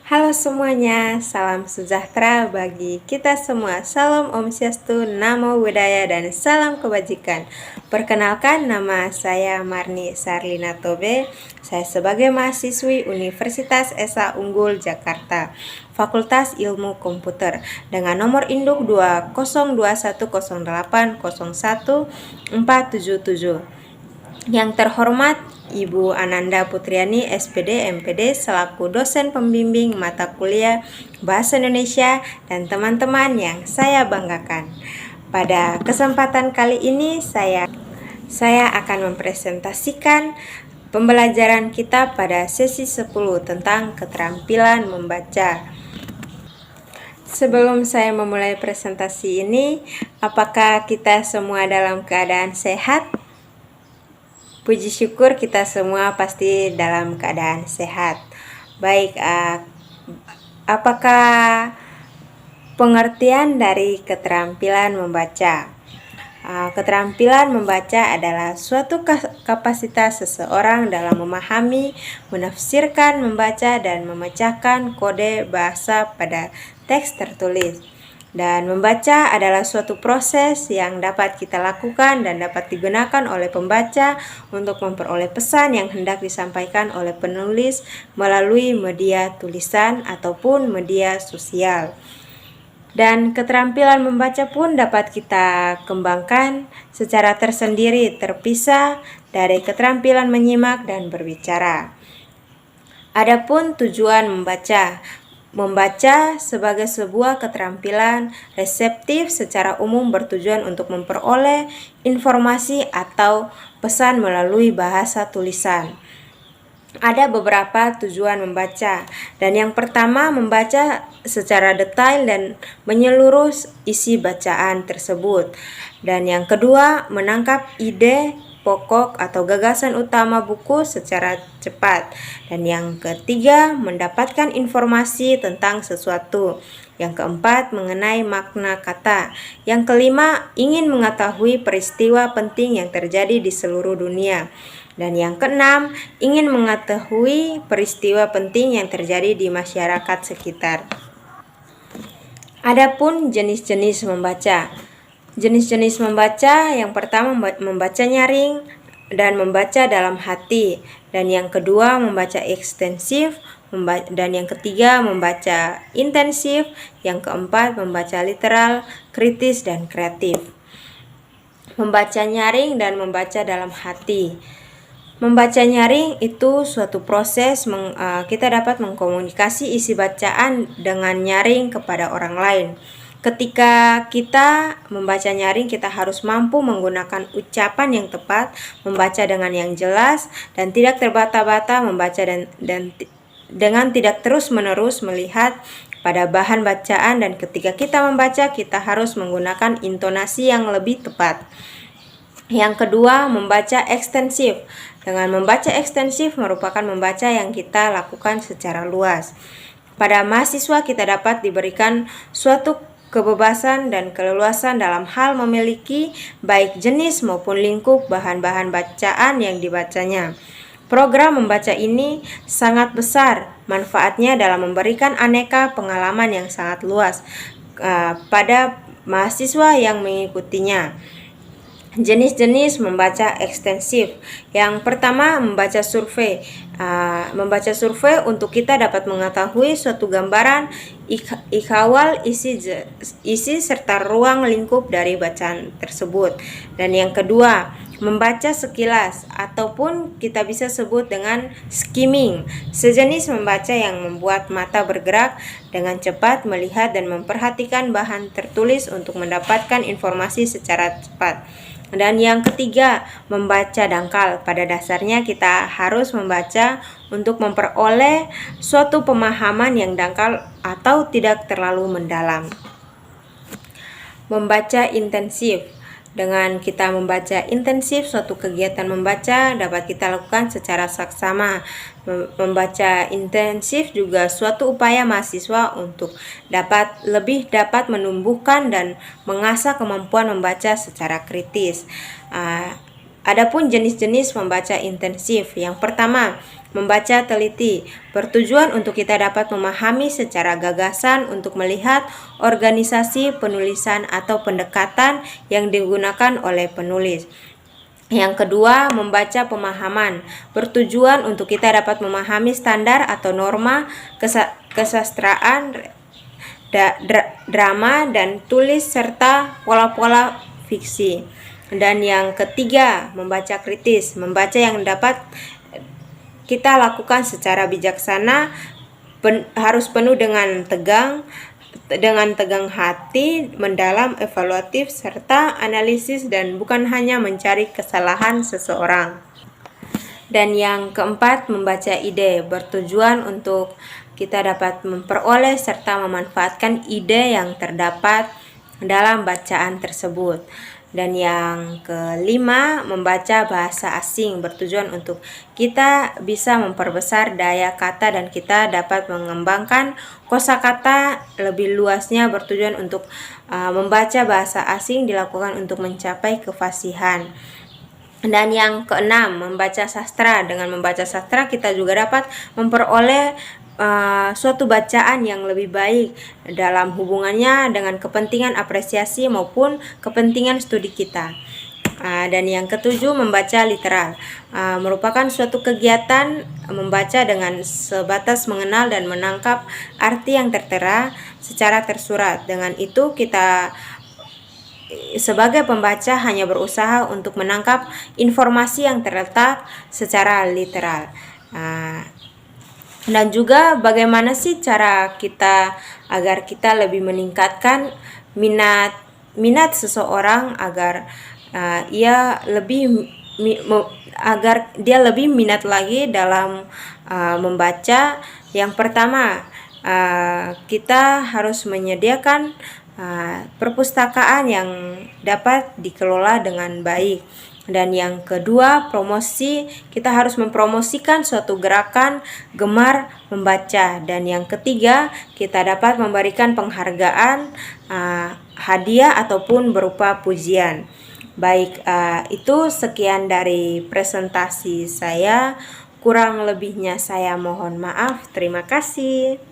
Halo semuanya, salam sejahtera bagi kita semua. Salam Om Swastiastu, Namo Buddhaya, dan salam kebajikan. Perkenalkan, nama saya Marni Sarlina Tobe. Saya sebagai mahasiswi Universitas Esa Unggul Jakarta, Fakultas Ilmu Komputer, dengan nomor induk 20210801477. Yang terhormat Ibu Ananda Putriani SPD MPD selaku dosen pembimbing mata kuliah Bahasa Indonesia dan teman-teman yang saya banggakan. Pada kesempatan kali ini saya akan mempresentasikan pembelajaran kita pada sesi 10 tentang keterampilan membaca. Sebelum saya memulai presentasi ini, apakah kita semua dalam keadaan sehat? Puji syukur kita semua pasti dalam keadaan sehat. Baik, apakah pengertian dari keterampilan membaca? Keterampilan membaca adalah suatu kapasitas seseorang dalam memahami, menafsirkan, membaca, dan memecahkan kode bahasa pada teks tertulis. Dan membaca adalah suatu proses yang dapat kita lakukan dan dapat digunakan oleh pembaca untuk memperoleh pesan yang hendak disampaikan oleh penulis melalui media tulisan ataupun media sosial. Dan keterampilan membaca pun dapat kita kembangkan secara tersendiri, terpisah dari keterampilan menyimak dan berbicara. Adapun tujuan membaca sebagai sebuah keterampilan reseptif secara umum bertujuan untuk memperoleh informasi atau pesan melalui bahasa tulisan. Ada beberapa tujuan membaca, dan yang pertama membaca secara detail dan menyeluruh isi bacaan tersebut. Dan yang kedua menangkap ide pokok atau gagasan utama buku secara cepat. Dan yang ketiga, mendapatkan informasi tentang sesuatu. Yang keempat, mengenai makna kata. Yang kelima, ingin mengetahui peristiwa penting yang terjadi di seluruh dunia. Dan yang keenam, ingin mengetahui peristiwa penting yang terjadi di masyarakat sekitar. Adapun jenis-jenis membaca. Jenis-jenis membaca, yang pertama membaca nyaring dan membaca dalam hati, dan yang kedua membaca ekstensif, dan yang ketiga membaca intensif, yang keempat membaca literal, kritis, dan kreatif. Membaca nyaring dan membaca dalam hati. Membaca nyaring itu suatu proses kita dapat mengkomunikasi isi bacaan dengan nyaring kepada orang lain. Ketika kita membaca nyaring, kita harus mampu menggunakan ucapan yang tepat, membaca dengan yang jelas, dan tidak terbata-bata membaca dan dengan tidak terus-menerus melihat pada bahan bacaan. Dan ketika kita membaca, kita harus menggunakan intonasi yang lebih tepat. Yang kedua, membaca ekstensif. Dengan membaca ekstensif merupakan membaca yang kita lakukan secara luas. Pada mahasiswa kita dapat diberikan suatu kebebasan dan keleluasan dalam hal memiliki baik jenis maupun lingkup bahan-bahan bacaan yang dibacanya. Program membaca ini sangat besar manfaatnya dalam memberikan aneka pengalaman yang sangat luas pada mahasiswa yang mengikutinya. Jenis-jenis membaca ekstensif. Yang pertama, membaca survei. Membaca survei untuk kita dapat mengetahui suatu gambaran ikhawal isi serta ruang lingkup dari bacaan tersebut. Dan yang kedua, membaca sekilas ataupun kita bisa sebut dengan skimming, sejenis membaca yang membuat mata bergerak dengan cepat, melihat dan memperhatikan bahan tertulis untuk mendapatkan informasi secara cepat. Dan yang ketiga, membaca dangkal. Pada dasarnya kita harus membaca untuk memperoleh suatu pemahaman yang dangkal atau tidak terlalu mendalam. Membaca intensif. Dengan kita membaca intensif, suatu kegiatan membaca dapat kita lakukan secara saksama. Membaca intensif juga suatu upaya mahasiswa untuk dapat menumbuhkan dan mengasah kemampuan membaca secara kritis. Adapun jenis-jenis membaca intensif. Yang pertama, Membaca teliti bertujuan untuk kita dapat memahami secara gagasan untuk melihat organisasi penulisan atau pendekatan yang digunakan oleh penulis. Yang kedua, membaca pemahaman bertujuan untuk kita dapat memahami standar atau norma kesastraan, drama dan tulis serta pola-pola fiksi. Dan yang ketiga, membaca kritis, membaca yang dapat kita lakukan secara bijaksana, harus penuh dengan tegang hati, mendalam, evaluatif, serta analisis dan bukan hanya mencari kesalahan seseorang. Dan yang keempat, membaca ide bertujuan untuk kita dapat memperoleh serta memanfaatkan ide yang terdapat dalam bacaan tersebut. Dan yang kelima, membaca bahasa asing bertujuan untuk kita bisa memperbesar daya kata dan kita dapat mengembangkan kosakata lebih luasnya bertujuan untuk membaca bahasa asing dilakukan untuk mencapai kefasihan. Dan yang keenam, membaca sastra. Dengan membaca sastra kita juga dapat memperoleh suatu bacaan yang lebih baik dalam hubungannya dengan kepentingan apresiasi maupun kepentingan studi kita. Dan yang ketujuh, membaca literal merupakan suatu kegiatan membaca dengan sebatas mengenal dan menangkap arti yang tertera secara tersurat. Dengan itu kita sebagai pembaca hanya berusaha untuk menangkap informasi yang terletak secara literal. Dan juga bagaimana sih cara kita agar kita lebih meningkatkan minat seseorang agar agar dia lebih minat lagi dalam membaca. Yang pertama, kita harus menyediakan perpustakaan yang dapat dikelola dengan baik. Dan yang kedua, promosi, kita harus mempromosikan suatu gerakan gemar membaca. Dan yang ketiga, kita dapat memberikan penghargaan, hadiah ataupun berupa pujian. Baik, itu sekian dari presentasi saya. Kurang lebihnya saya mohon maaf. Terima kasih.